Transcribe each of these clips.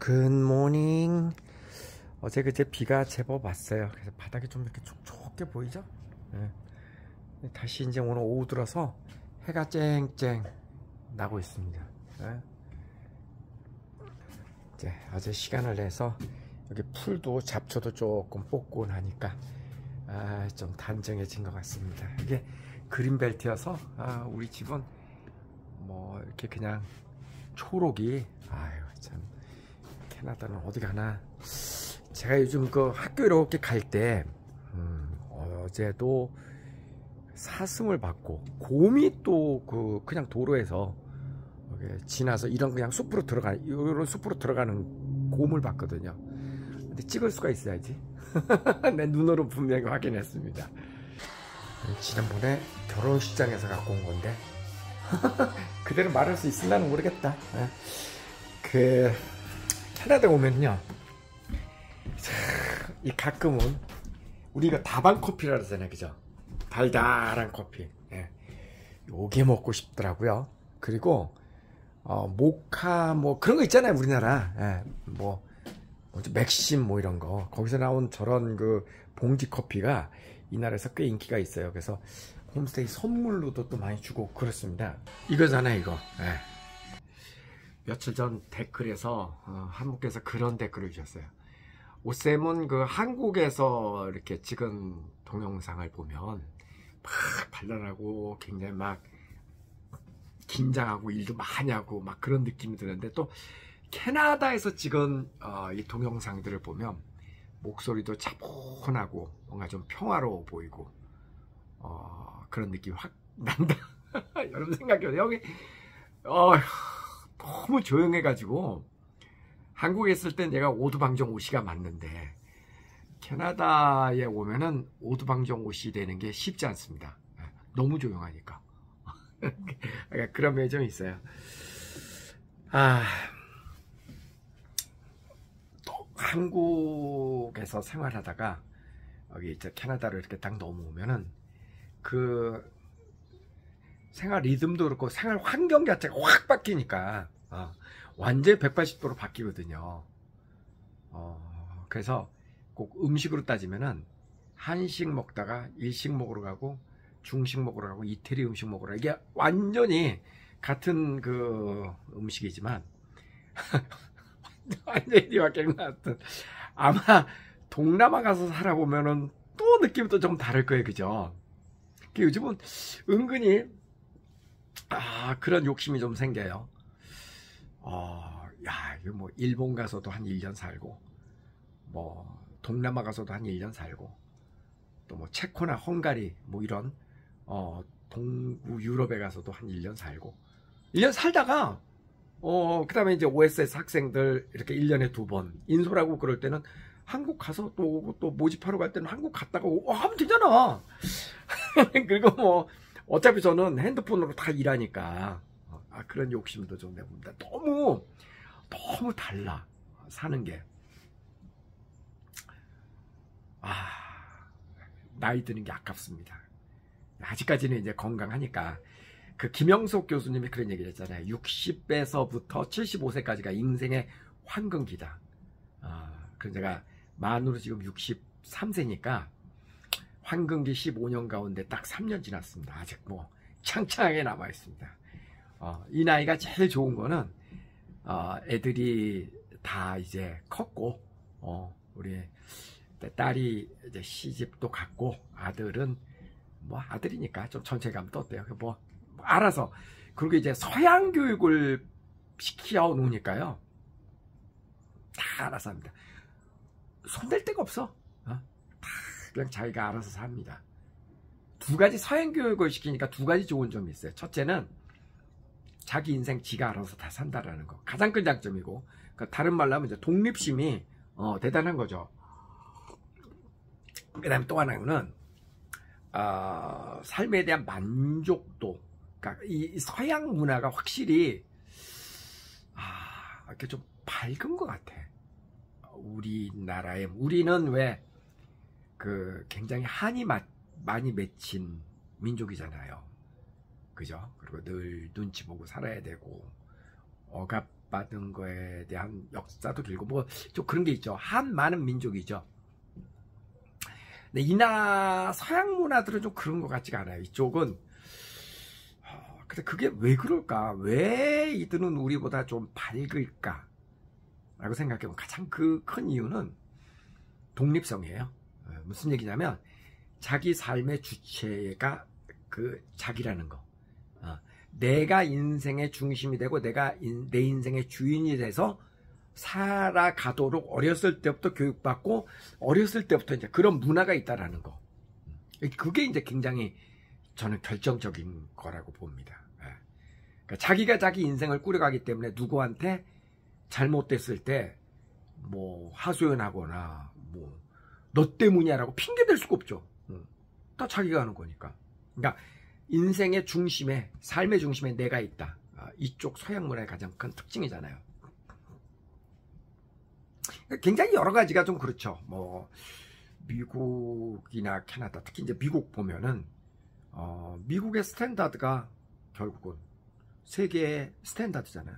굿모닝. 어제 그제 비가 제법 왔어요. 그래서 바닥이 좀 이렇게 촉촉해 보이죠? 예. 다시 이제 오늘 오후 들어서 해가 쨍쨍 나고 있습니다. 예. 이제 어제 시간을 내서 여기 풀도 잡초도 조금 뽑고 나니까 좀 단정해진 것 같습니다. 이게 그린벨트여서 우리 집은 뭐 이렇게 그냥 초록이 아유 참 캐나다는 어디 가나. 제가 요즘 그 학교 이렇게 갈 때 어제도 사슴을 봤고 곰이 또 그냥 도로에서 지나서 이런 그냥 숲으로 들어가는 곰을 봤거든요. 근데 찍을 수가 있어야지. 내 눈으로 분명히 확인했습니다. 지난번에 결혼식장에서 갖고 온 건데 그대로 말할 수 있을라는 모르겠다. 그 캐나다 오면요, 이 가끔은 우리 이거 다방 커피라 그러잖아요, 그죠? 달달한 커피. 요게 먹고 싶더라고요. 그리고 모카 뭐 그런 거 있잖아요, 우리나라. 뭐 맥심 뭐 이런 거, 거기서 나온 저런 그 봉지 커피가 이 나라에서 꽤 인기가 있어요. 그래서 홈스테이 선물로도 또 많이 주고 그렇습니다. 이거잖아요, 이거. 며칠 전 댓글에서 한 분께서 그런 댓글을 주셨어요. 오쌤은 그 한국에서 이렇게 찍은 동영상을 보면 막 발랄하고 굉장히 막 긴장하고 일도 많이 하고 막 그런 느낌이 드는데, 또 캐나다에서 찍은 이 동영상들을 보면 목소리도 차분하고 뭔가 좀 평화로워 보이고 그런 느낌이 확 난다. 여러분 생각해요. 여기 너무 조용해가지고 한국에 있을 땐 얘가 오두방정 옷이가 맞는데 캐나다에 오면은 오두방정 옷이 되는 게 쉽지 않습니다. 너무 조용하니까. 그런 면이 좀 있어요. 또 한국에서 생활하다가 여기 이제 캐나다로 이렇게 딱 넘어오면은 그 생활 리듬도 그렇고 생활 환경 자체가 확 바뀌니까 완전히 180도로 바뀌거든요. 그래서 꼭 음식으로 따지면은 한식 먹다가 일식 먹으러 가고 중식 먹으러 가고 이태리 음식 먹으러 가고, 이게 완전히 같은 그 음식이지만 완전히 뒤바뀌는 것 같은. 아마 동남아 가서 살아보면은 또 느낌이 또 좀 다를 거예요, 그죠? 요즘은 은근히 그런 욕심이 좀 생겨요. 이거 뭐 일본 가서도 한 1년 살고, 뭐 동남아 가서도 한 1년 살고, 또 뭐 체코나 헝가리 뭐 이런 동부 유럽에 가서도 한 1년 살고, 1년 살다가 그 다음에 이제 OSS 학생들 이렇게 1년에 2번 인솔하고 그럴 때는 한국 가서 또 모집하러 갈 때는 한국 갔다가 하면 되잖아. 그리고 뭐 어차피 저는 핸드폰으로 다 일하니까 그런 욕심도 좀 내봅니다. 너무 달라 사는 게. 나이 드는 게 아깝습니다. 아직까지는 이제 건강하니까. 그 김영석 교수님이 그런 얘기를 했잖아요. 60세서부터 75세까지가 인생의 황금기다. 그래서 제가 만으로 지금 63세니까 황금기 15년 가운데 딱 3년 지났습니다. 아직 뭐 창창하게 남아 있습니다. 이 나이가 제일 좋은 거는 애들이 다 이제 컸고, 우리 딸이 이제 시집도 갔고, 아들은 뭐 아들이니까 좀 천천히 가면 또 어때요? 뭐 알아서. 그리고 이제 서양 교육을 시켜 놓으니까요, 다 알아서 합니다. 손댈 데가 없어. 다 그냥 자기가 알아서 삽니다. 두 가지 서양 교육을 시키니까 두 가지 좋은 점이 있어요. 첫째는 자기 인생 지가 알아서 다 산다라는 거, 가장 큰 장점이고, 그러니까 다른 말로 하면 이제 독립심이 대단한 거죠. 그 다음에 또 하나는 삶에 대한 만족도. 그러니까 이 서양 문화가 확실히 이렇게 좀 밝은 것 같아. 우리는 왜 굉장히 한이 많이 맺힌 민족이잖아요, 그죠? 그리고 늘 눈치 보고 살아야 되고, 억압 교육받은 거에 대한 역사도 길고 뭐 좀 그런 게 있죠. 한 많은 민족이죠. 근데 이나 서양 문화들은 좀 그런 것 같지가 않아요. 이쪽은 근데 그게 왜 그럴까? 왜 이들은 우리보다 좀 밝을까? 라고 생각해보면 가장 그 큰 이유는 독립성이에요. 무슨 얘기냐면 자기 삶의 주체가 그 자기라는 거. 내가 인생의 중심이 되고 내가 내 인생의 주인이 돼서 살아가도록 어렸을 때부터 교육받고 어렸을 때부터 이제 그런 문화가 있다라는 거. 그게 이제 굉장히 저는 결정적인 거라고 봅니다. 그러니까 자기가 자기 인생을 꾸려가기 때문에 누구한테 잘못됐을 때 뭐 하소연하거나 뭐 너 때문이야라고 핑계 댈 수가 없죠. 다 자기가 하는 거니까. 그러니까 인생의 중심에, 삶의 중심에 내가 있다. 이쪽 서양 문화의 가장 큰 특징이잖아요. 굉장히 여러 가지가 좀 그렇죠. 뭐 미국이나 캐나다, 특히 이제 미국 보면은 미국의 스탠다드가 결국은 세계의 스탠다드잖아요.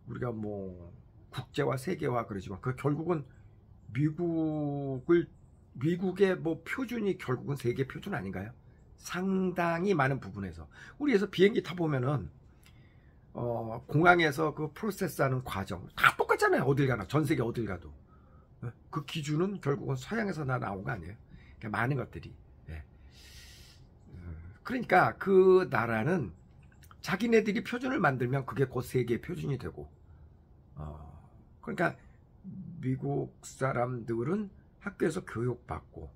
우리가 뭐 국제화, 세계화 그러지만 그 결국은 미국의 뭐 표준이 결국은 세계 표준 아닌가요? 상당히 많은 부분에서 우리에서 비행기 타보면은 공항에서 그 프로세스하는 과정 다 똑같잖아요. 어딜 가나 전 세계 어딜 가도 그 기준은 결국은 서양에서 나온 거 아니에요? 그러니까 많은 것들이. 그러니까 그 나라는 자기네들이 표준을 만들면 그게 곧 세계의 표준이 되고 그러니까 미국 사람들은 학교에서 교육받고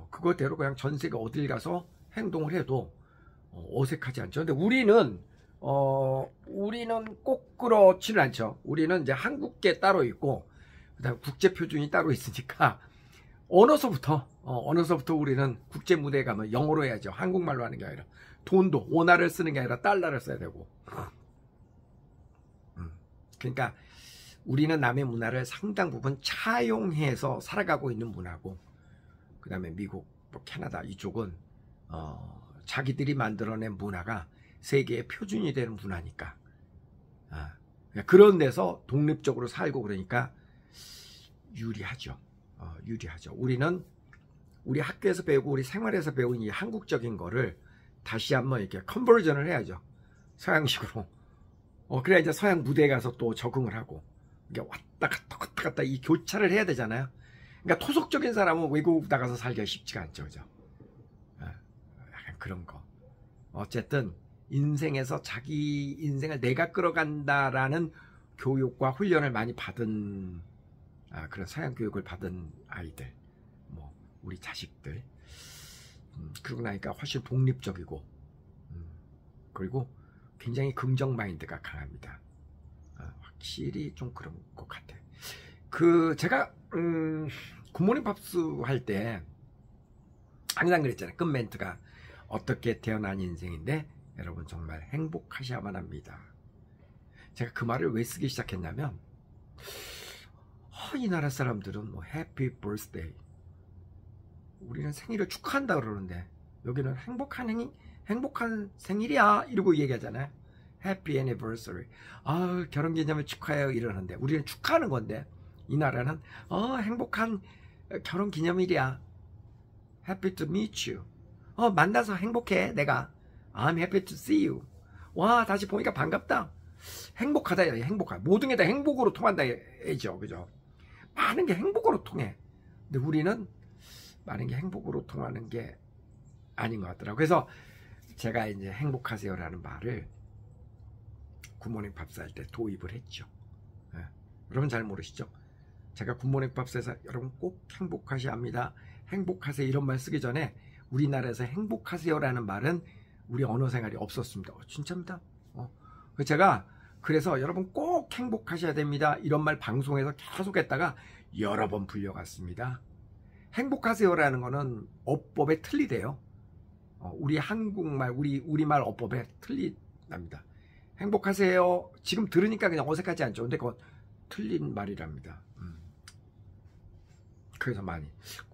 그거대로 그냥 전 세계 어딜 가서 행동을 해도 어색하지 않죠. 근데 우리는 꼭 그렇지는 않죠. 우리는 이제 한국계 따로 있고 그다음 국제 표준이 따로 있으니까 어느서부터 우리는 국제 무대에 가면 영어로 해야죠. 한국말로 하는 게 아니라 돈도 원화를 쓰는 게 아니라 달러를 써야 되고. 그러니까 우리는 남의 문화를 상당 부분 차용해서 살아가고 있는 문화고, 그 다음에 미국, 뭐 캐나다 이쪽은 자기들이 만들어낸 문화가 세계의 표준이 되는 문화니까 그런 데서 독립적으로 살고 그러니까 유리하죠. 유리하죠. 우리는 우리 학교에서 배우고 우리 생활에서 배운 이 한국적인 거를 다시 한번 이렇게 컨버전을 해야죠. 서양식으로. 그래야 이제 서양 무대에 가서 또 적응을 하고 이게 왔다 갔다 이 교차를 해야 되잖아요. 그러니까 토속적인 사람은 외국 나가서 살기가 쉽지가 않죠. 그죠? 약간 그런 거. 어쨌든 인생에서 자기 인생을 내가 끌어간다라는 교육과 훈련을 많이 받은 그런 서양 교육을 받은 아이들, 뭐 우리 자식들, 그러고 나니까 훨씬 독립적이고 그리고 굉장히 긍정 마인드가 강합니다. 확실히 좀 그런 것 같아. 제가 굿모닝 팝스 할 때 항상 그랬잖아요. 끝 멘트가 어떻게 태어난 인생인데 여러분 정말 행복하셔야만 합니다. 제가 그 말을 왜 쓰기 시작했냐면 이 나라 사람들은 뭐 해피 버스데이, 우리는 생일을 축하한다 그러는데 여기는 행복한 생일이야 이러고 얘기하잖아요. 해피 애니버서리, 결혼기념일 축하해요 이러는데 우리는 축하하는 건데 이 나라는 행복한 결혼기념일이야, happy to meet you, 만나서 행복해 내가, I'm happy to see you, 와 다시 보니까 반갑다, 행복하다, 행복하다, 모든 게 다 행복으로 통한다 해죠. 그죠? 많은 게 행복으로 통해. 근데 우리는 많은 게 행복으로 통하는 게 아닌 것 같더라고요. 그래서 제가 이제 행복하세요라는 말을 굿모닝 팝스 할 때 도입을 했죠. 여러분 잘 모르시죠? 제가 굿모닝 팝스에서 여러분 꼭 행복하셔야 합니다, 행복하세요 이런 말 쓰기 전에 우리나라에서 행복하세요라는 말은 우리 언어 생활이 없었습니다. 진짜입니다. 제가 그래서 여러분 꼭 행복하셔야 됩니다 이런 말 방송에서 계속 했다가 여러 번 불려갔습니다. 행복하세요라는 거는 어법에 틀리대요. 우리 한국말, 우리말 어법에 틀린답니다. 행복하세요 지금 들으니까 그냥 어색하지 않죠. 근데 그건 틀린 말이랍니다. 그래서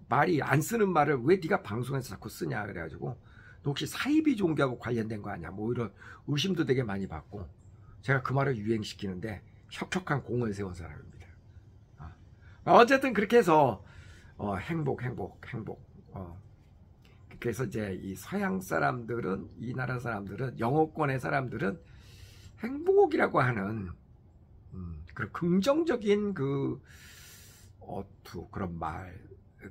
말이 안 쓰는 말을 왜 네가 방송에서 자꾸 쓰냐 그래가지고 너 혹시 사이비 종교하고 관련된 거 아니야 뭐 이런 의심도 되게 많이 받고 제가 그 말을 유행시키는데 척척한 공을 세운 사람입니다. 어쨌든 그렇게 해서 행복. 그래서 이제 이 서양 사람들은, 이 나라 사람들은, 영어권의 사람들은 행복이라고 하는 그런 긍정적인 그 어투, 그런 말,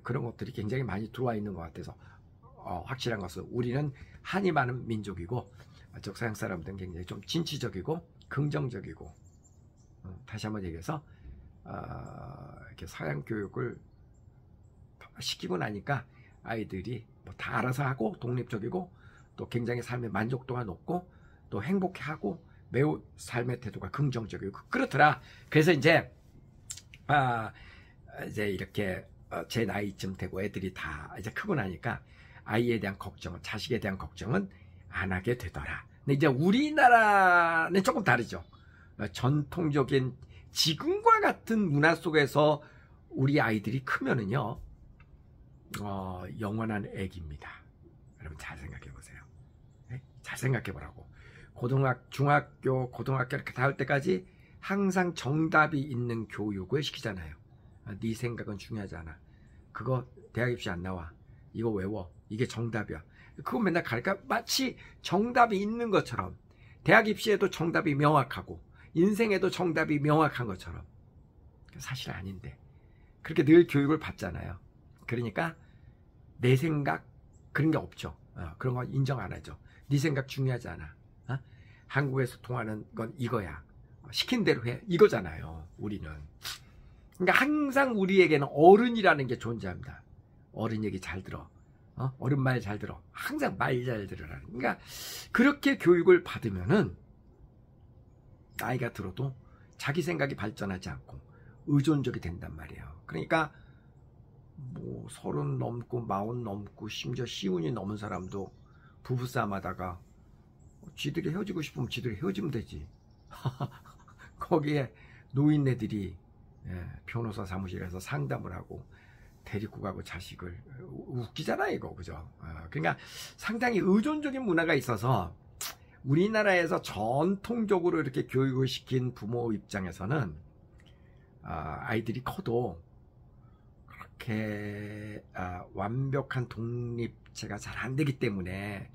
그런 것들이 굉장히 많이 들어와 있는 것 같아서 확실한 것은 우리는 한이 많은 민족이고 서양 사람들은 굉장히 좀 진취적이고 긍정적이고, 다시 한번 얘기해서 이렇게 서양 교육을 시키고 나니까 아이들이 뭐 다 알아서 하고 독립적이고 또 굉장히 삶의 만족도가 높고 또 행복해하고 매우 삶의 태도가 긍정적이고 그렇더라. 그래서 이제 이제 이렇게 제 나이쯤 되고 애들이 다 이제 크고 나니까 아이에 대한 걱정은, 자식에 대한 걱정은 안 하게 되더라. 근데 이제 우리나라는 조금 다르죠. 전통적인 지금과 같은 문화 속에서 우리 아이들이 크면은요, 영원한 애기입니다. 여러분 잘 생각해 보세요. 네? 잘 생각해 보라고. 중학교, 고등학교 이렇게 다닐 때까지 항상 정답이 있는 교육을 시키잖아요. 네 생각은 중요하지 않아. 그거 대학 입시 안 나와. 이거 외워. 이게 정답이야. 그거 맨날 가르쳐. 마치 정답이 있는 것처럼, 대학 입시에도 정답이 명확하고 인생에도 정답이 명확한 것처럼. 사실 아닌데 그렇게 늘 교육을 받잖아요. 그러니까 내 생각 그런 게 없죠. 그런 건 인정 안 하죠. 네 생각 중요하지 않아. 한국에서 통하는 건 이거야. 시킨 대로 해. 이거잖아요. 우리는. 그러니까 항상 우리에게는 어른이라는 게 존재합니다. 어른 얘기 잘 들어. 어른 말 잘 들어. 항상 말 잘 들으라는. 그러니까 그렇게 교육을 받으면은 나이가 들어도 자기 생각이 발전하지 않고 의존적이 된단 말이에요. 그러니까 뭐 30 넘고 40 넘고 심지어 50이 넘은 사람도 부부싸움 하다가 지들이 헤어지고 싶으면 지들이 헤어지면 되지. 거기에 노인네들이 변호사 사무실에서 상담을 하고 데리고 가고 자식을, 웃기잖아 이거, 그죠? 그러니까 상당히 의존적인 문화가 있어서 우리나라에서 전통적으로 이렇게 교육을 시킨 부모 입장에서는 아이들이 커도 그렇게 완벽한 독립체가 잘 안 되기 때문에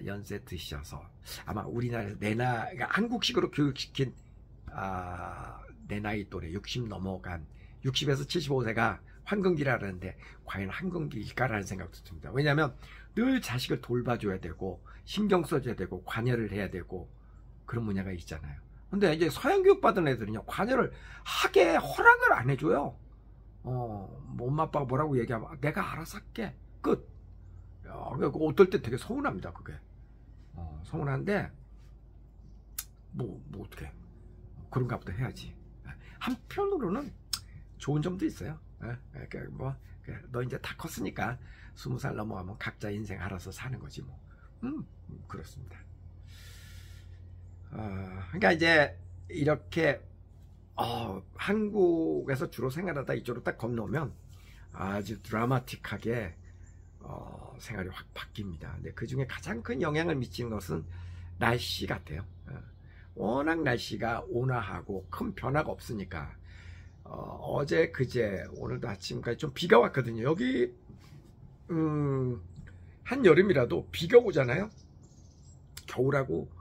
연세 드셔서 아마 우리나라에서 그러니까 한국식으로 교육시킨 내 나이 또래 60 넘어간 60에서 75세가 황금기라는데 과연 황금기일까라는 생각도 듭니다. 왜냐하면 늘 자식을 돌봐줘야 되고 신경 써줘야 되고 관여를 해야 되고 그런 분야가 있잖아요. 근데 이제 서양 교육 받은 애들은요, 관여를 하게 허락을 안 해줘요. 뭐 엄마 아빠가 뭐라고 얘기하면 내가 알아서 할게. 끝. 어떨 때 되게 서운합니다. 그게. 서운한데 뭐 어떻게 그런가 보다 해야지. 한편으로는 좋은 점도 있어요. 너 이제 다 컸으니까 20살 넘어가면 각자 인생 알아서 사는 거지 뭐. 그렇습니다. 그러니까 이제 이렇게 한국에서 주로 생활하다 이쪽으로 딱 건너면 아주 드라마틱하게 생활이 확 바뀝니다. 근데 그 중에 가장 큰 영향을 미치는 것은 날씨 같아요. 워낙 날씨가 온화하고 큰 변화가 없으니까 어제 그제 오늘도 아침까지 좀 비가 왔거든요. 여기 한여름이라도 비가 오잖아요. 겨울하고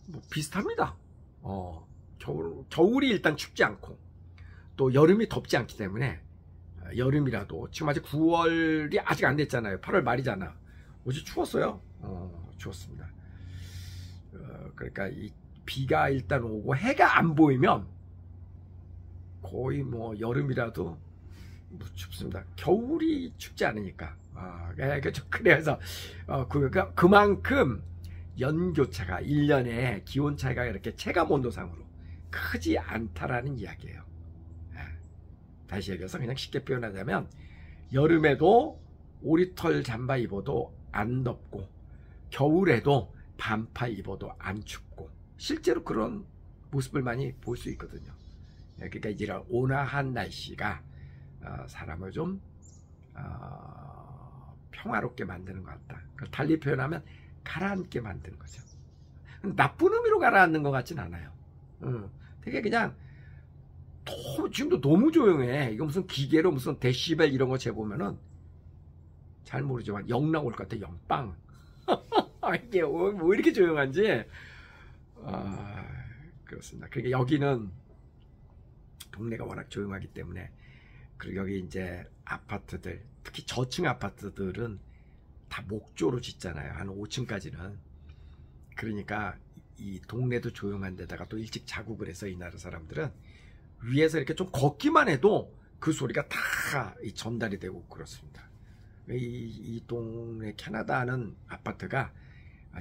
뭐 비슷합니다. 겨울이 일단 춥지 않고 또 여름이 덥지 않기 때문에 여름이라도 지금 아직 9월이 아직 안 됐잖아요. 8월 말이잖아. 어제 추웠어요. 추웠습니다. 그러니까 이 비가 일단 오고 해가 안 보이면 거의 뭐 여름이라도 뭐 춥습니다. 겨울이 춥지 않으니까. 그래서 그만큼 연교차가 1년에 기온 차이가 이렇게 체감 온도상으로 크지 않다라는 이야기예요. 다시 얘기해서 그냥 쉽게 표현하자면 여름에도 오리털 잠바 입어도 안 덥고 겨울에도 반파 입어도 안 춥고 실제로 그런 모습을 많이 볼 수 있거든요. 그러니까 이런 온화한 날씨가 사람을 좀 평화롭게 만드는 것 같다. 달리 표현하면 가라앉게 만드는 거죠. 나쁜 의미로 가라앉는 것 같진 않아요. 되게 그냥 지금도 너무 조용해. 이거 무슨 기계로 무슨 데시벨 이런 거 재보면은 잘 모르지만 0 나올 것 같아. 0 빵. 이게 뭐 이렇게 조용한지. 그렇습니다. 그러니까 여기는 동네가 워낙 조용하기 때문에, 그리고 여기 이제 아파트들, 특히 저층 아파트들은 다 목조로 짓잖아요. 한 5층까지는. 그러니까 이 동네도 조용한 데다가 또 일찍 자고 그래서 이 나라 사람들은 위에서 이렇게 좀 걷기만 해도 그 소리가 다 전달이 되고 그렇습니다. 이 동네 캐나다는 아파트가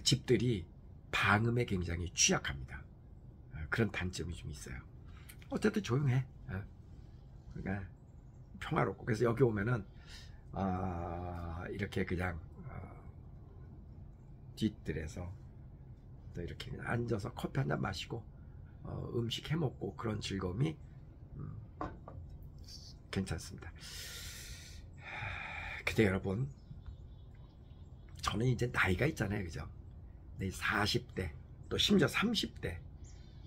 집들이 방음에 굉장히 취약합니다. 그런 단점이 좀 있어요. 어쨌든 조용해. 그러니까 평화롭고, 그래서 여기 오면은 이렇게 그냥 뒷뜰에서 또 이렇게 그냥 앉아서 커피 한 잔 마시고 음식 해 먹고 그런 즐거움이 괜찮습니다. 근데 여러분, 저는 이제 나이가 있잖아요, 그죠? 40대 또 심지어 30대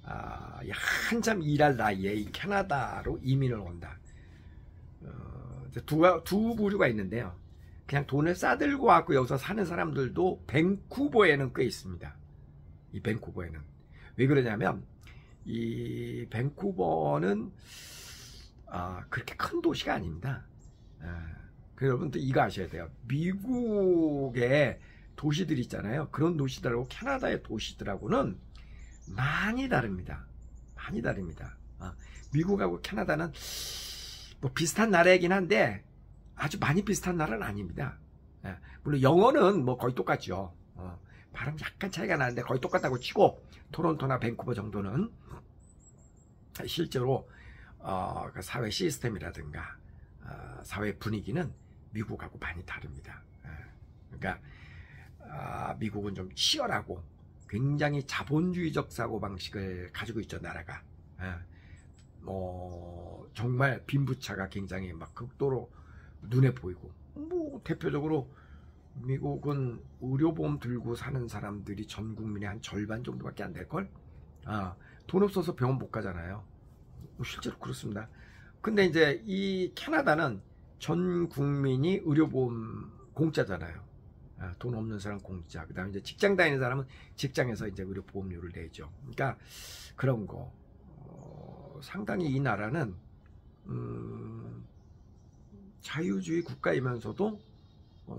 한참 일할 나이에 이 캐나다로 이민을 온다. 두 부류가 있는데요. 그냥 돈을 싸들고 왔고 여기서 사는 사람들도 밴쿠버에는 꽤 있습니다. 이 밴쿠버에는 왜 그러냐면, 이 밴쿠버는 그렇게 큰 도시가 아닙니다. 여러분도 이거 아셔야 돼요. 미국의 도시들 있잖아요. 그런 도시들하고 캐나다의 도시들하고는 많이 다릅니다. 많이 다릅니다. 미국하고 캐나다는 뭐 비슷한 나라이긴 한데 아주 많이 비슷한 나라는 아닙니다. 물론 영어는 뭐 거의 똑같죠. 발음 약간 차이가 나는데 거의 똑같다고 치고, 토론토나 밴쿠버 정도는 실제로 그 사회 시스템이라든가 사회 분위기는 미국하고 많이 다릅니다. 그러니까 미국은 좀 치열하고 굉장히 자본주의적 사고방식을 가지고 있죠, 나라가. 뭐 정말 빈부차가 굉장히 막 극도로 눈에 보이고, 뭐 대표적으로 미국은 의료보험 들고 사는 사람들이 전 국민의 한 절반 정도밖에 안 될걸? 돈 없어서 병원 못 가잖아요. 실제로 그렇습니다. 근데 이제 이 캐나다는 전 국민이 의료보험 공짜잖아요. 돈 없는 사람 공짜. 그 다음에 이제 직장 다니는 사람은 직장에서 이제 의료보험료를 내죠. 그러니까 그런 거. 상당히 이 나라는, 자유주의 국가이면서도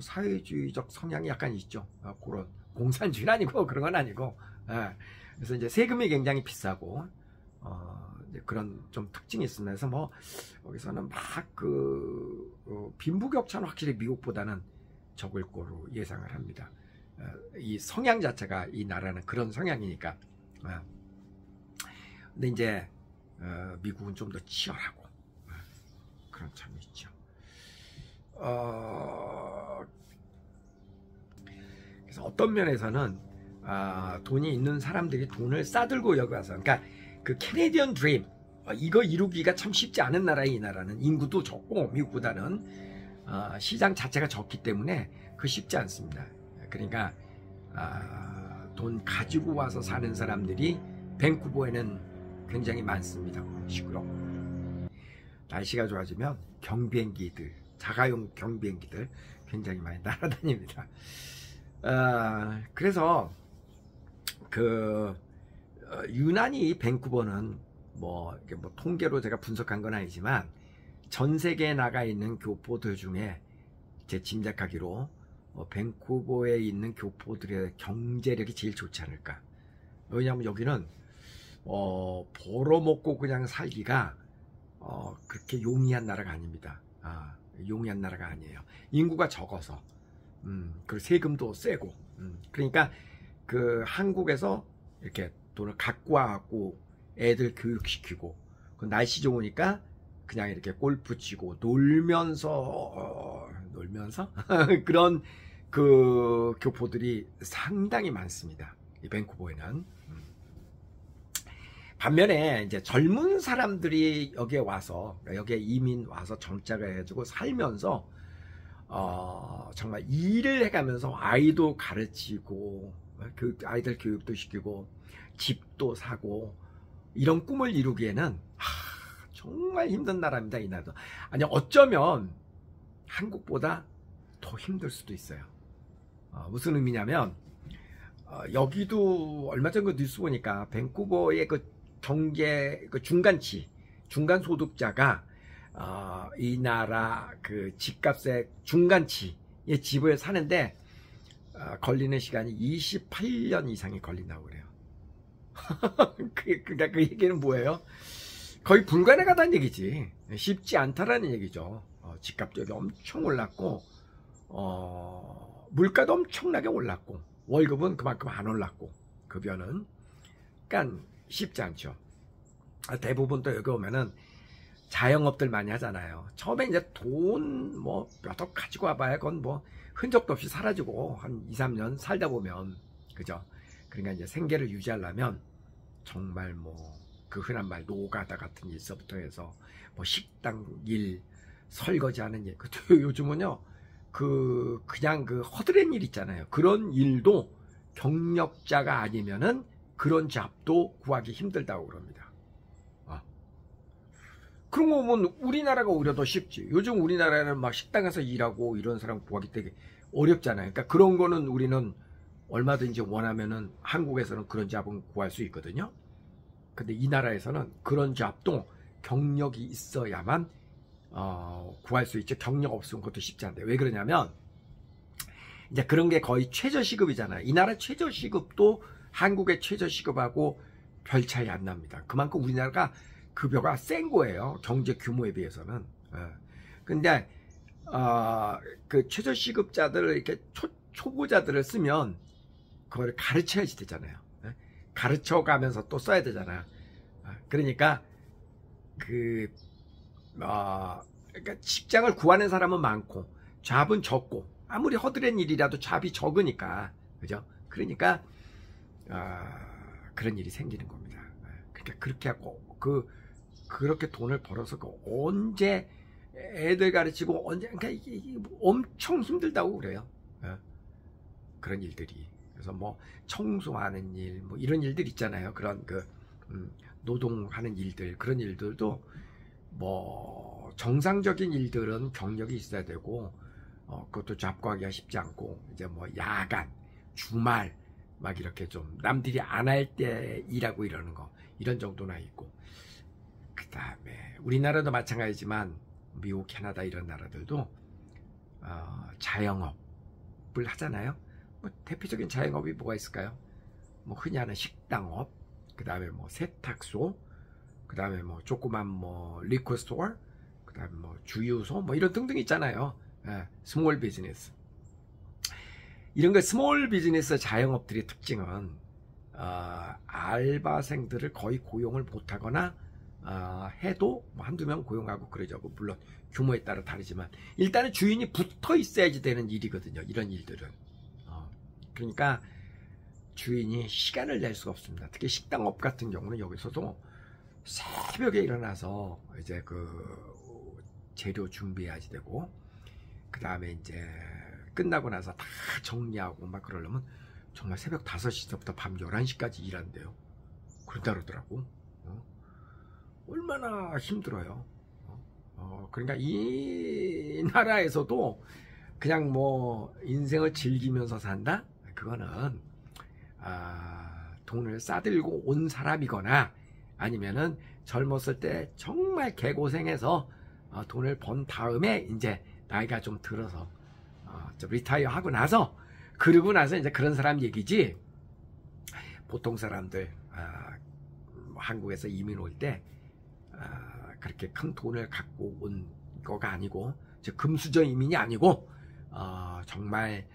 사회주의적 성향이 약간 있죠. 그런 공산주의는 아니고 그런 건 아니고. 그래서 이제 세금이 굉장히 비싸고, 그런 좀 특징이 있습니다. 그래서 뭐 여기서는 막 빈부격차는 확실히 미국보다는 적을 거로 예상을 합니다. 이 성향 자체가, 이 나라는 그런 성향이니까. 근데 이제 미국은 좀 더 치열하고 그런 점이 있죠. 그래서 어떤 면에서는 돈이 있는 사람들이 돈을 싸들고 여기 와서, 그러니까 그 캐네디언 드림, 이거 이루기가 참 쉽지 않은 나라의 이 나라는 인구도 적고 미국보다는 시장 자체가 적기 때문에 그 쉽지 않습니다. 그러니까 돈 가지고 와서 사는 사람들이 밴쿠버에는 굉장히 많습니다. 시끄러. 날씨가 좋아지면 경비행기들, 자가용 경비행기들 굉장히 많이 날아다닙니다. 그래서 유난히 밴쿠버는 뭐 통계로 제가 분석한 건 아니지만 전 세계에 나가 있는 교포들 중에 제 짐작하기로 밴쿠버에 있는 교포들의 경제력이 제일 좋지 않을까. 왜냐하면 여기는 벌어먹고 그냥 살기가 그렇게 용이한 나라가 아닙니다. 용이한 나라가 아니에요. 인구가 적어서, 그리고 세금도 세고, 그러니까 그 한국에서 이렇게 돈을 갖고 와갖고 애들 교육시키고, 그 날씨 좋으니까 그냥 이렇게 골프 치고 놀면서 그런 그 교포들이 상당히 많습니다. 이 밴쿠버에는. 반면에 이제 젊은 사람들이 여기에 와서, 여기에 이민 와서 정착을 해가지고 살면서 정말 일을 해가면서 아이도 가르치고, 아이들 교육도 시키고, 집도 사고, 이런 꿈을 이루기에는 정말 힘든 나라입니다. 이 나라도. 아니 어쩌면 한국보다 더 힘들 수도 있어요. 무슨 의미냐면 여기도 얼마 전 그 뉴스 보니까 밴쿠버의 그 경제 그 중간치 중간 소득자가 이 나라 그 집값의 중간치의 집을 사는데 걸리는 시간이 28년 이상이 걸린다고 그래요. 그러니까 그 얘기는 뭐예요? 거의 불가능하다는 얘기지. 쉽지 않다라는 얘기죠. 집값이 엄청 올랐고 물가도 엄청나게 올랐고 월급은 그만큼 안 올랐고 급여는 그러니까 쉽지 않죠. 대부분 또 여기 오면은 자영업들 많이 하잖아요. 처음에 이제 돈 뭐 몇 억 가지고 와봐야 그건 뭐 흔적도 없이 사라지고 한 2, 3년 살다 보면 그죠? 그러니까 이제 생계를 유지하려면 정말 뭐 그 흔한 말 노가다 같은 일서부터 해서 뭐 식당 일, 설거지하는 일. 요즘은요 그냥 그 허드렛 일 있잖아요. 그런 일도 경력자가 아니면은 그런 잡도 구하기 힘들다고 그럽니다. 그런 거 보면 우리나라가 오히려 더 쉽지. 요즘 우리나라는 막 식당에서 일하고 이런 사람 구하기 되게 어렵잖아요. 그러니까 그런 거는 우리는 얼마든지 원하면은 한국에서는 그런 잡은 구할 수 있거든요. 근데 이 나라에서는 그런 잡도 경력이 있어야만 구할 수 있죠. 경력 없으면 그것도 쉽지 않대요. 왜 그러냐면 이제 그런 게 거의 최저시급이잖아요. 이 나라 최저시급도 한국의 최저시급하고 별 차이 안 납니다. 그만큼 우리나라가 급여가 센 거예요. 경제 규모에 비해서는. 근데 그 최저시급자들을 이렇게 초보자들을 쓰면 그걸 가르쳐야지 되잖아요. 가르쳐 가면서 또 써야 되잖아. 그러니까 그러니까 직장을 구하는 사람은 많고 잡은 적고 아무리 허드렛 일이라도 잡이 적으니까 그죠? 그러니까 그런 일이 생기는 겁니다. 그러니까 그렇게 하고 그렇게 돈을 벌어서 언제 애들 가르치고 언제 그러니까 이게 엄청 힘들다고 그래요. 그런 일들이. 그래서 뭐 청소하는 일, 뭐 이런 일들 있잖아요. 그런 노동하는 일들, 그런 일들도 뭐 정상적인 일들은 경력이 있어야 되고 그것도 잡구하기가 쉽지 않고 이제 뭐 야간, 주말 막 이렇게 좀 남들이 안 할 때 일하고 이러는 거 이런 정도나 있고 그 다음에 우리나라도 마찬가지지만 미국, 캐나다 이런 나라들도 자영업을 하잖아요. 뭐 대표적인 자영업이 뭐가 있을까요? 뭐 흔히 하는 식당업, 그 다음에 뭐 세탁소, 그 다음에 뭐 조그만 뭐 리코 스토어, 그 다음에 뭐 주유소 뭐 이런 등등 있잖아요. 스몰 비즈니스. 이런 거 스몰 비즈니스 자영업들의 특징은 알바생들을 거의 고용을 못하거나 해도 뭐 한두 명 고용하고 그러죠. 물론 규모에 따라 다르지만 일단은 주인이 붙어 있어야지 되는 일이거든요. 이런 일들은. 그러니까 주인이 시간을 낼 수가 없습니다. 특히 식당업 같은 경우는 여기서도 새벽에 일어나서 이제 그 재료 준비해야지 되고 그 다음에 이제 끝나고 나서 다 정리하고 막 그러려면 정말 새벽 5시부터 밤 11시까지 일한대요. 그런다 그러더라고. 얼마나 힘들어요. 그러니까 이 나라에서도 그냥 뭐 인생을 즐기면서 산다? 그거는 돈을 싸들고 온 사람이거나 아니면은 젊었을 때 정말 개고생해서 돈을 번 다음에 이제 나이가 좀 들어서 좀 리타이어 하고 나서 그러고 나서 이제 그런 사람 얘기지. 보통 사람들 한국에서 이민 올 때 그렇게 큰 돈을 갖고 온 거가 아니고 금수저 이민이 아니고 정말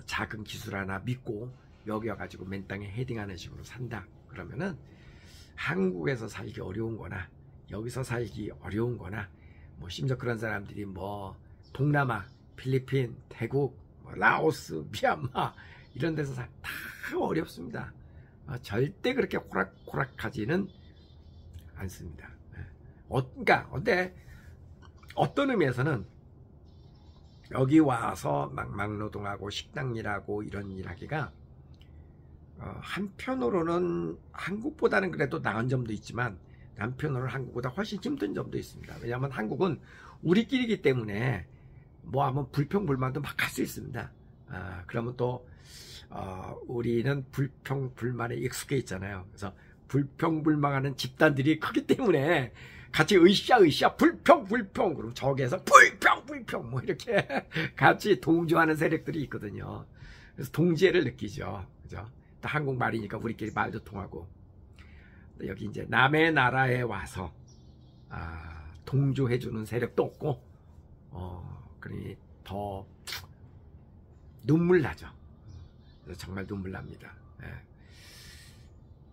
작은 기술 하나 믿고 여기 와가지고 맨 땅에 헤딩하는 식으로 산다 그러면은 한국에서 살기 어려운 거나 여기서 살기 어려운 거나 뭐 심지어 그런 사람들이 뭐 동남아, 필리핀, 태국, 뭐 라오스, 미얀마 이런 데서 다 어렵습니다. 절대 그렇게 호락호락하지는 않습니다. 그러니까 어떤 의미에서는 여기 와서 막노동하고 식당 일하고 이런 일하기가 한편으로는 한국보다는 그래도 나은 점도 있지만 한편으로는 한국보다 훨씬 힘든 점도 있습니다. 왜냐하면 한국은 우리끼리기 때문에 뭐 하면 불평불만도 막 할 수 있습니다. 그러면 또 우리는 불평불만에 익숙해 있잖아요. 그래서 불평불만하는 집단들이 크기 때문에 같이 으쌰으쌰 불평 그럼 저기에서 불평 뭐 이렇게 같이 동조하는 세력들이 있거든요. 그래서 동지애를 느끼죠. 그죠? 또 한국말이니까 우리끼리 말도 통하고. 여기 이제 남의 나라에 와서 동조해주는 세력도 없고, 그러니 더 눈물 나죠. 정말 눈물 납니다. 예.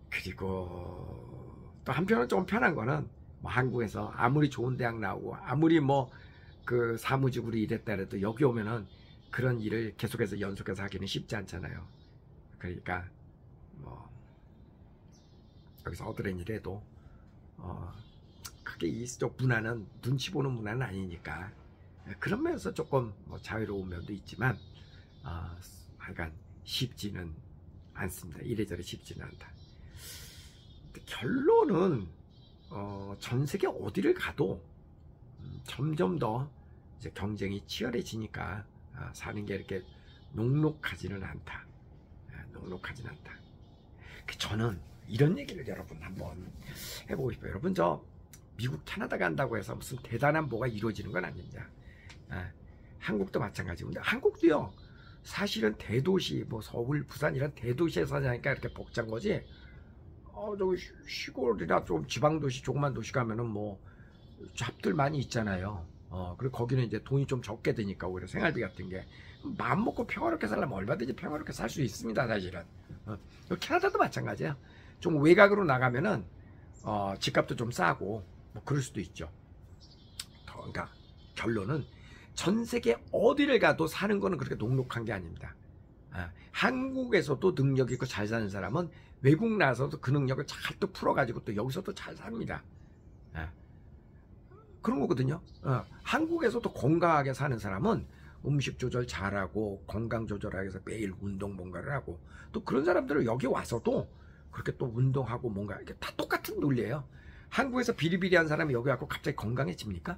그리고 또 한편은 좀 편한 거는 뭐 한국에서 아무리 좋은 대학 나오고 아무리 뭐 그 사무직으로 일했다 해도 여기 오면은 그런 일을 계속해서 연속해서 하기는 쉽지 않잖아요. 그러니까 뭐 여기서 얻으려는 일해도 크게 이쪽 문화는 눈치 보는 문화는 아니니까 그런 면에서 조금 뭐 자유로운 면도 있지만 하여간 쉽지는 않습니다. 이래저래 쉽지는 않다. 결론은 전 세계 어디를 가도 점점 더 이제 경쟁이 치열해지니까 사는 게 이렇게 녹록하지는 않다. 녹록하지는 않다. 저는 이런 얘기를 여러분 한번 해보고 싶어요. 여러분 저 미국 캐나다 간다고 해서 무슨 대단한 뭐가 이루어지는 건 아니냐. 한국도 마찬가지고. 근데 한국도요. 사실은 대도시 뭐 서울 부산 이런 대도시에서 하니까 이렇게 벅찬 거지. 저기 시골이나 좀 지방도시 조그만 도시 가면은 뭐 잡들 많이 있잖아요. 그리고 거기는 이제 돈이 좀 적게 드니까 오히려 생활비 같은 게 마음 먹고 평화롭게 살려면 얼마든지 평화롭게 살 수 있습니다. 사실은. 캐나다도 마찬가지야. 좀 외곽으로 나가면은 집값도 좀 싸고 뭐 그럴 수도 있죠. 그러니까 결론은 전 세계 어디를 가도 사는 거는 그렇게 녹록한 게 아닙니다. 한국에서도 능력 있고 잘 사는 사람은 외국 나가서도 그 능력을 잘 또 풀어가지고 또 여기서도 잘 삽니다. 그런 거거든요. 한국에서도 건강하게 사는 사람은 음식 조절 잘하고 건강 조절하기 위해서 매일 운동 뭔가를 하고 또 그런 사람들은 여기 와서도 그렇게 또 운동하고 뭔가 이게 다 똑같은 논리예요. 한국에서 비리비리한 사람이 여기 와서 갑자기 건강해집니까?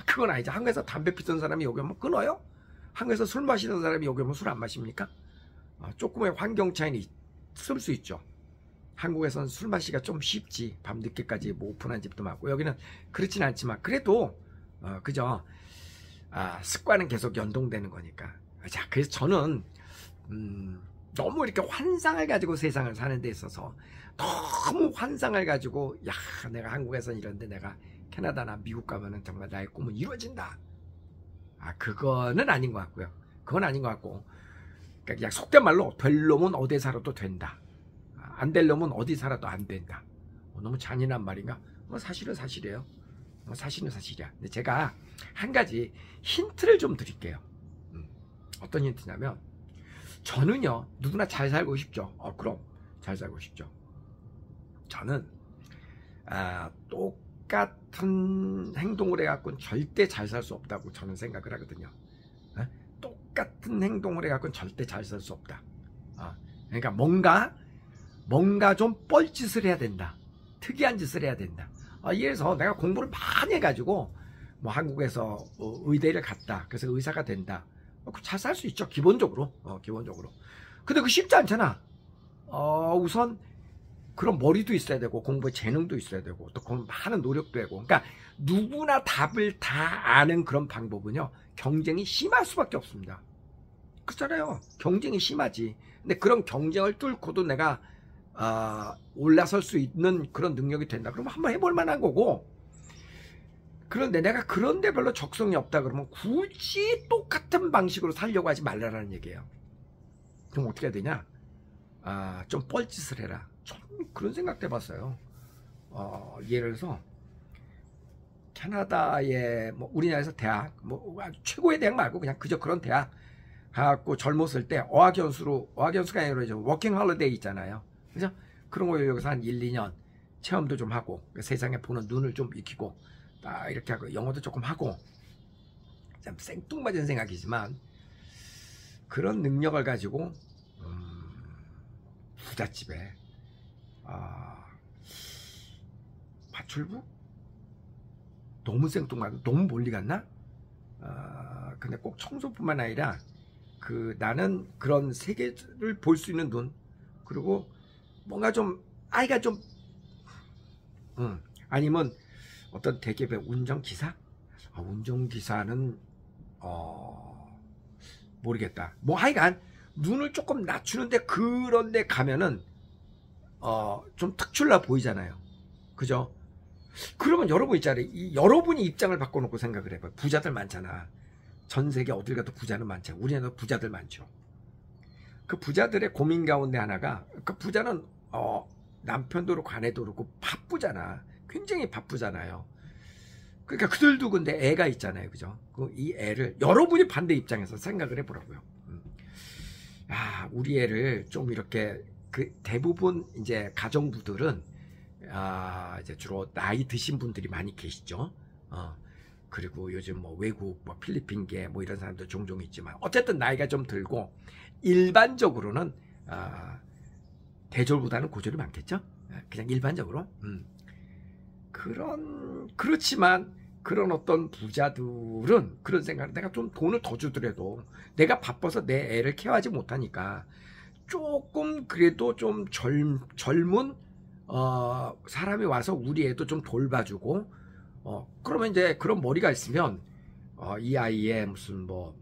그건 아니죠. 한국에서 담배 피던 사람이 여기 오면 끊어요? 한국에서 술 마시는 사람이 여기 오면 술 안 마십니까? 조금의 환경 차이는 있을 수 있죠. 한국에서는 술 마시기가 좀 쉽지. 밤늦게까지 뭐 오픈한 집도 많고 여기는 그렇진 않지만 그래도 그죠. 습관은 계속 연동되는 거니까. 자, 그래서 저는 너무 이렇게 환상을 가지고 세상을 사는 데 있어서 너무 환상을 가지고 야 내가 한국에서는 이런데 내가 캐나다나 미국 가면은 정말 나의 꿈은 이루어진다. 그거는 아닌 것 같고요. 그건 아닌 것 같고 그러니까 그냥 속된 말로 될 놈은 어디 살아도 된다. 안 될 놈은 어디 살아도 안 된다. 너무 잔인한 말인가? 사실은 사실이에요. 사실은 사실이야. 근데 제가 한 가지 힌트를 좀 드릴게요. 어떤 힌트냐면 저는요 누구나 잘 살고 싶죠. 그럼 잘 살고 싶죠. 저는 똑같은 행동을 해갖고는 절대 잘 살 수 없다고 저는 생각을 하거든요. 똑같은 행동을 해갖고는 절대 잘 살 수 없다. 그러니까 뭔가 좀 뻘짓을 해야 된다. 특이한 짓을 해야 된다. 예를 들어서 내가 공부를 많이 해가지고 뭐 한국에서 의대를 갔다. 그래서 의사가 된다. 잘 살 수 있죠. 기본적으로. 기본적으로. 근데 그거 쉽지 않잖아. 우선 그런 머리도 있어야 되고 공부에 재능도 있어야 되고 또 많은 노력도 되고 그러니까 누구나 답을 다 아는 그런 방법은요 경쟁이 심할 수밖에 없습니다. 그렇잖아요. 경쟁이 심하지. 근데 그런 경쟁을 뚫고도 내가 올라설 수 있는 그런 능력이 된다. 그러면 한번 해볼 만한 거고 그런데 내가 그런데 별로 적성이 없다 그러면 굳이 똑같은 방식으로 살려고 하지 말라라는 얘기예요. 그럼 어떻게 해야 되냐? 좀 뻘짓을 해라. 좀 그런 생각도 해봤어요. 예를 들어서 캐나다의 뭐 우리나라에서 대학 뭐 최고의 대학 말고 그냥 그저 그런 대학 가고 젊었을 때 어학연수가 아니라 이제 워킹 홀리데이 있잖아요. 그죠? 그런 거 여기서 한 1, 2년 체험도 좀 하고 세상에 보는 눈을 좀 익히고 이렇게 하고 영어도 조금 하고 참 생뚱맞은 생각이지만 그런 능력을 가지고 부잣집에 파출부? 너무 생뚱맞고 너무 멀리 갔나? 근데 꼭 청소뿐만 아니라 나는 그런 세계를 볼 수 있는 눈, 그리고 뭔가 좀 아이가 좀 아니면 어떤 대기업의 운전기사? 운전기사는 모르겠다. 뭐 하여간 눈을 조금 낮추는데 그런 데 가면은 좀 특출나 보이잖아요. 그죠? 그러면 여러분 있잖아요. 여러분이 입장을 바꿔놓고 생각을 해봐요. 부자들 많잖아. 전 세계 어딜 가도 부자는 많죠. 우리나라도 부자들 많죠. 그 부자들의 고민 가운데 하나가, 그 부자는 남편도 그렇고 아내도 그렇고 바쁘잖아. 굉장히 바쁘잖아요. 그러니까 그들도 근데 애가 있잖아요. 그죠? 이 애를 여러분이 반대 입장에서 생각을 해보라고요. 우리 애를 좀 이렇게, 대부분 이제 가정부들은 이제 주로 나이 드신 분들이 많이 계시죠. 그리고 요즘 뭐 외국, 뭐 필리핀계 뭐 이런 사람도 종종 있지만, 어쨌든 나이가 좀 들고 일반적으로는 대졸보다는 고졸이 많겠죠. 그냥 일반적으로. 그렇지만 그런 어떤 부자들은 그런 생각을, 내가 좀 돈을 더 주더라도 내가 바빠서 내 애를 케어하지 못하니까 조금 그래도 좀 젊은 사람이 와서 우리 애도 좀 돌봐주고, 그러면 이제 그런 머리가 있으면 이 아이의 무슨 뭐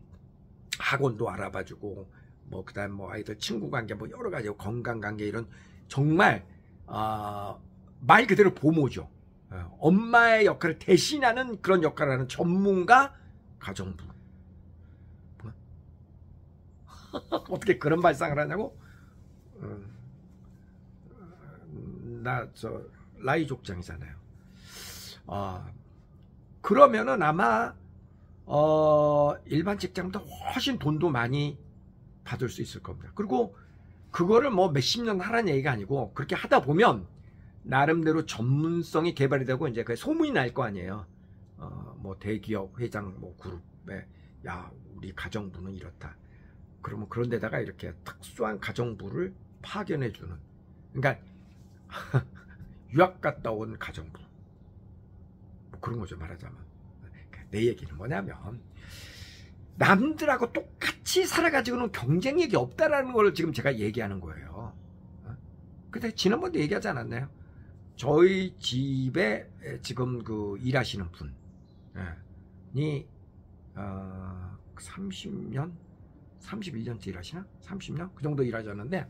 학원도 알아봐주고, 뭐 그다음 뭐 아이들 친구 관계, 뭐 여러 가지 건강 관계, 이런 정말 말 그대로 보모죠. 엄마의 역할을 대신하는 그런 역할을 하는 전문가 가정부. 어떻게 그런 발상을 하냐고? 나 라이 족장이잖아요. 그러면은 아마 일반 직장보다 훨씬 돈도 많이 받을 수 있을 겁니다. 그리고 그거를 뭐 몇십 년 하라는 얘기가 아니고, 그렇게 하다 보면 나름대로 전문성이 개발이 되고 이제 그 소문이 날 거 아니에요. 뭐 대기업 회장 뭐 그룹에, 야, 우리 가정부는 이렇다. 그러면 그런 데다가 이렇게 특수한 가정부를 파견해 주는, 그러니까 유학 갔다 온 가정부, 뭐 그런 거죠, 말하자면. 내 얘기는 뭐냐면, 남들하고 똑같이 살아가지고는 경쟁력이 없다라는 걸 지금 제가 얘기하는 거예요. 근데 지난번도 얘기하지 않았나요? 저희 집에 지금 그 일하시는 분이 31년째 일하시나? 30년? 그 정도 일하셨는데,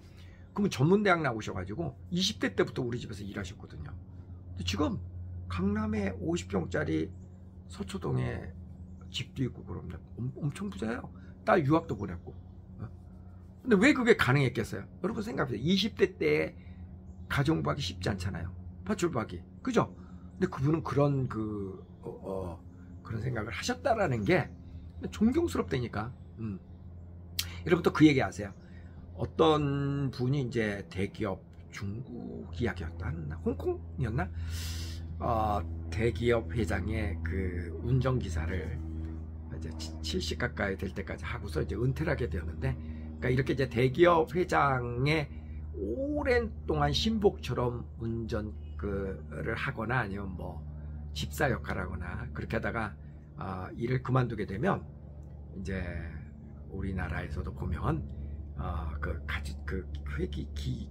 그러면 전문대학 나오셔가지고 20대 때부터 우리 집에서 일하셨거든요. 근데 지금 강남에 50평짜리 서초동에 집도 있고 그럽니다. 엄청 부자예요. 딸 유학도 보냈고. 근데 왜 그게 가능했겠어요? 여러분 생각해보세요. 20대 때 가정부하기 쉽지 않잖아요. 파출부하기. 그죠? 근데 그분은 그런 그런 생각을 하셨다라는 게 존경스럽다니까. 여러분 또 그 얘기 아세요? 어떤 분이 이제 대기업, 중국 이야기였다, 홍콩이었나? 대기업 회장의 그 운전기사를 이제 70 가까이 될 때까지 하고서 이제 은퇴를 하게 되었는데, 그러니까 이렇게 이제 대기업 회장의 오랜 동안 신복처럼 운전을 하거나 아니면 뭐 집사 역할을 하거나 그렇게 하다가 일을 그만두게 되면, 이제 우리나라에서도 보면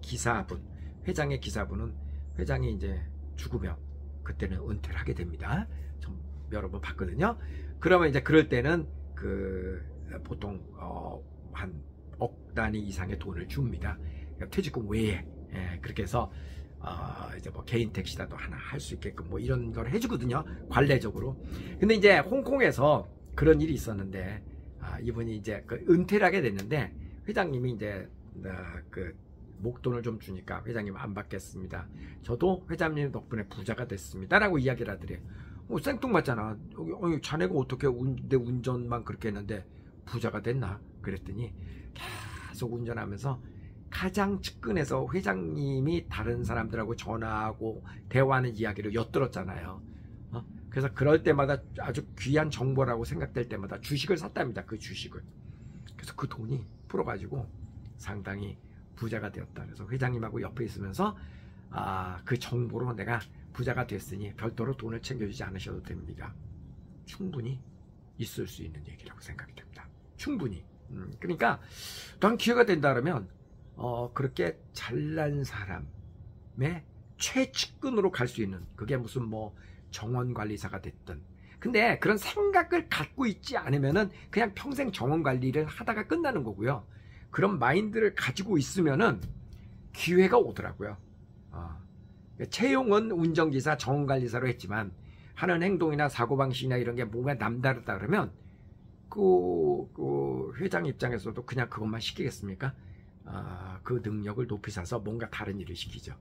기사분, 회장의 기사분은, 회장이 이제 죽으면 그때는 은퇴를 하게 됩니다. 좀 여러 번 봤거든요. 그러면 이제 그럴 때는 보통 한 억 단위 이상의 돈을 줍니다. 그러니까 퇴직금 외에. 그렇게 해서 이제 뭐 개인 택시라도 하나 할 수 있게끔 뭐 이런 걸 해주거든요, 관례적으로. 근데 이제 홍콩에서 그런 일이 있었는데, 이분이 이제 은퇴를 하게 됐는데, 회장님이 이제 그 목돈을 좀 주니까 회장님 안 받겠습니다. 저도 회장님 덕분에 부자가 됐습니다. 라고 이야기를 하더래요. 생뚱맞잖아. 자네가 어떻게 내 운전만 그렇게 했는데 부자가 됐나? 그랬더니 계속 운전하면서 가장 측근에서 회장님이 다른 사람들하고 전화하고 대화하는 이야기를 엿들었잖아요. 그래서 그럴 때마다 아주 귀한 정보라고 생각될 때마다 주식을 샀답니다. 그 주식을. 그래서 그 돈이 풀어가지고 상당히 부자가 되었다. 그래서 회장님하고 옆에 있으면서 그 정보로 내가 부자가 됐으니 별도로 돈을 챙겨주지 않으셔도 됩니다. 충분히 있을 수 있는 얘기라고 생각이 됩니다. 충분히. 그러니까 또한 기회가 된다 그러면 그렇게 잘난 사람의 최측근으로 갈 수 있는, 그게 무슨 뭐 정원관리사가 됐든, 근데 그런 생각을 갖고 있지 않으면은 그냥 평생 정원관리를 하다가 끝나는 거고요. 그런 마인드를 가지고 있으면은 기회가 오더라고요. 채용은 운전기사, 정원관리사로 했지만 하는 행동이나 사고방식이나 이런 게 뭔가 남다르다 그러면 그 회장 입장에서도 그냥 그것만 시키겠습니까? 그 능력을 높이 사서 뭔가 다른 일을 시키죠.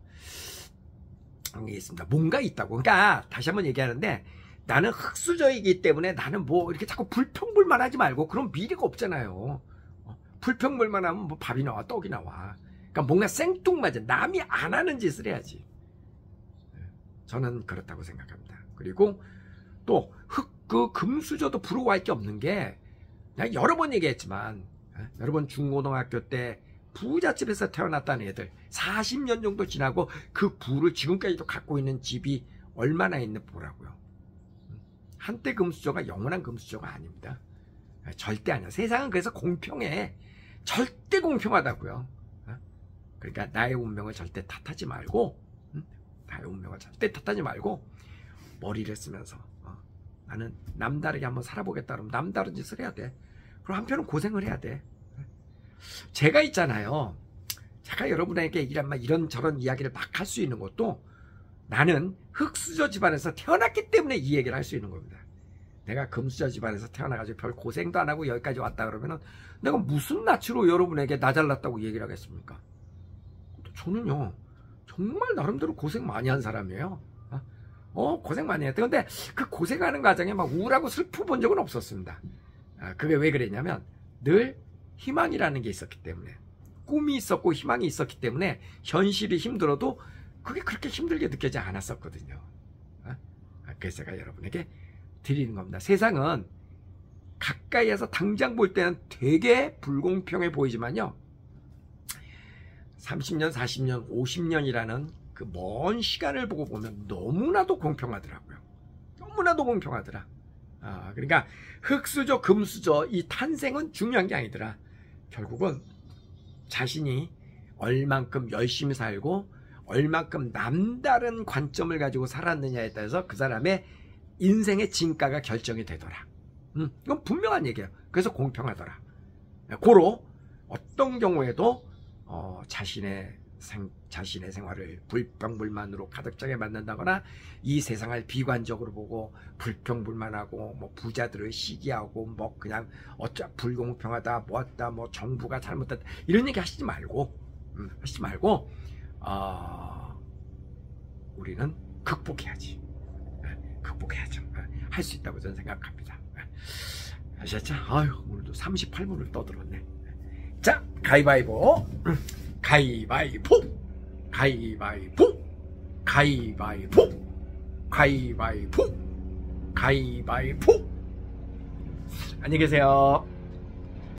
알겠습니다. 뭔가 있다고. 그러니까 다시 한번 얘기하는데, 나는 흙수저이기 때문에 나는 뭐 이렇게 자꾸 불평불만 하지 말고, 그럼 미래가 없잖아요. 불평불만 하면 뭐 밥이 나와 떡이 나와. 그러니까 뭔가 생뚱맞아. 남이 안 하는 짓을 해야지. 저는 그렇다고 생각합니다. 그리고 또 그 금수저도 부러워할 게 없는 게, 내가 여러 번 얘기했지만, 여러분 중고등학교 때 부잣집에서 태어났다는 애들 40년 정도 지나고 그 부를 지금까지도 갖고 있는 집이 얼마나 있는 보라고요. 한때 금수저가 영원한 금수저가 아닙니다. 절대 아니야. 세상은 그래서 공평해. 절대 공평하다고요. 그러니까 나의 운명을 절대 탓하지 말고, 나의 운명을 절대 탓하지 말고 머리를 쓰면서 나는 남다르게 한번 살아보겠다 그러면 남다른 짓을 해야 돼. 그럼 한편은 고생을 해야 돼. 제가 있잖아요. 제가 여러분에게 이런저런 이야기를 막 할 수 있는 것도 나는 흙수저 집안에서 태어났기 때문에 이 얘기를 할 수 있는 겁니다. 내가 금수저 집안에서 태어나가지고 별 고생도 안 하고 여기까지 왔다 그러면은 내가 무슨 낯으로 여러분에게 나 잘났다고 얘기를 하겠습니까? 저는요, 정말 나름대로 고생 많이 한 사람이에요. 고생 많이 했대. 근데 그 고생하는 과정에 막 우울하고 슬퍼 본 적은 없었습니다. 그게 왜 그랬냐면 늘 희망이라는 게 있었기 때문에, 꿈이 있었고 희망이 있었기 때문에 현실이 힘들어도 그게 그렇게 힘들게 느껴지지 않았었거든요. 그래서 제가 여러분에게 드리는 겁니다. 세상은 가까이에서 당장 볼 때는 되게 불공평해 보이지만요, 30년, 40년, 50년이라는 그 먼 시간을 보고 보면 너무나도 공평하더라고요. 너무나도 공평하더라. 그러니까 흙수저, 금수저 이 탄생은 중요한 게 아니더라. 결국은 자신이 얼만큼 열심히 살고 얼만큼 남다른 관점을 가지고 살았느냐에 따라서 그 사람의 인생의 진가가 결정이 되더라. 이건 분명한 얘기예요. 그래서 공평하더라. 고로 어떤 경우에도 자신의 생활을 불평불만으로 가득 차게 만든다거나 이 세상을 비관적으로 보고 불평불만하고 뭐 부자들을 시기하고 뭐 그냥 불공평하다 뭐했다 뭐 정부가 잘못했다 이런 얘기 하시지 말고 우리는 극복해야지. 극복해야죠. 할 수 있다고 저는 생각합니다. 아셨죠? 아유, 오늘도 38분을 떠들었네. 자, 가위바위보. 가위바위보. 가위바위보. 가위바위보. 가위바위보. 가위바위보. 안녕히 계세요.